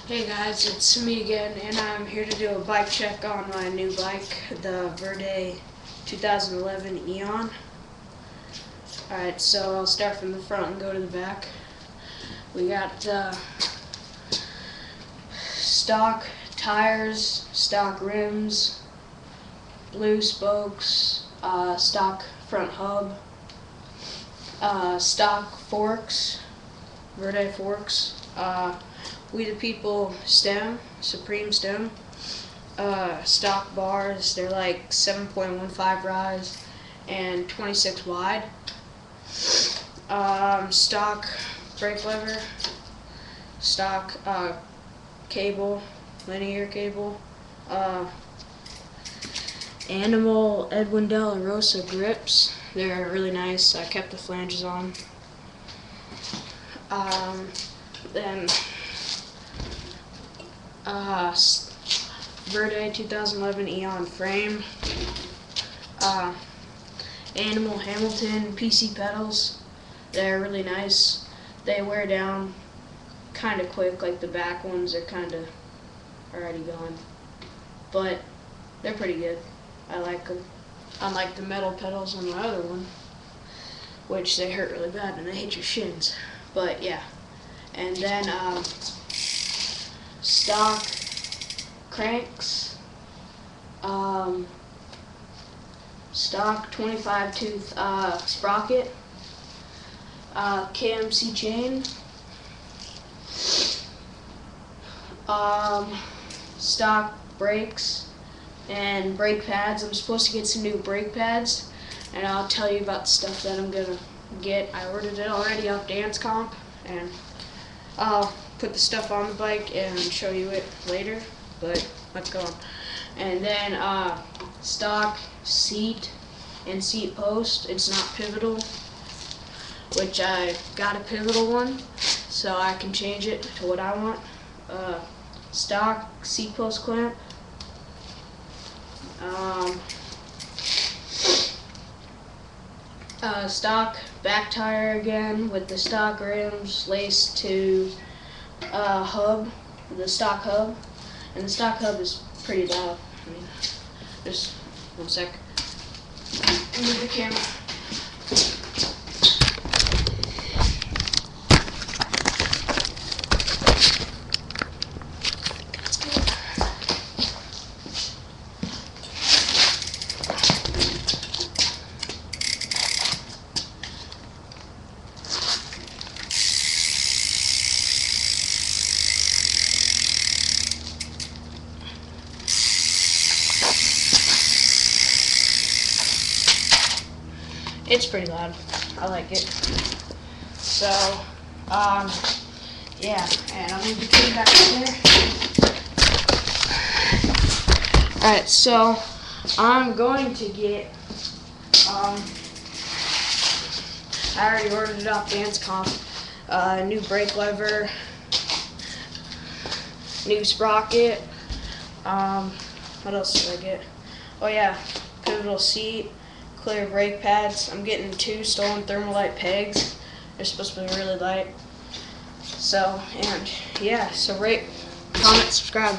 Hey guys, it's me again, and I'm here to do a bike check on my new bike, the Verde 2011 Eon. Alright, so I'll start from the front and go to the back. We got stock tires, stock rims, blue spokes, stock front hub, stock forks, Verde forks, We the People stem, Supreme stem, stock bars. They're like 7.15 rise and 26 wide. Stock brake lever, stock cable, linear cable, Animal Edwin De La Rosa grips. They're really nice. I kept the flanges on. Then Verde 2011 Eon frame, Animal Hamilton PC pedals. They're really nice. They wear down kind of quick, like the back ones are kind of already gone, but they're pretty good. I like them. Unlike the metal pedals on my other one, which they hurt really bad and they hit your shins. But yeah, and then stock cranks, stock 25 tooth sprocket, KMC chain, stock brakes and brake pads. I'm supposed to get some new brake pads, and I'll tell you about the stuff that I'm gonna get. I ordered it already off Dance Comp, and I'll put the stuff on the bike and show you it later, but let's go on. And then stock seat and seat post. It's not pivotal, which I got a pivotal one, so I can change it to what I want. Stock seat post clamp, stock back tire again with the stock rims laced to hub, the stock hub, and the stock hub is pretty loud. I mean, just one sec. Move the camera. It's pretty loud. I like it. So, yeah, and I'll move the key back in there. Alright, so I'm going to get, I already ordered it off Dance Comp, new brake lever, new sprocket, what else did I get? Oh yeah, pivotal seat, clear brake pads. I'm getting 2 stolen Thermalite pegs. They're supposed to be really light. So, and yeah, so rate, comment, subscribe.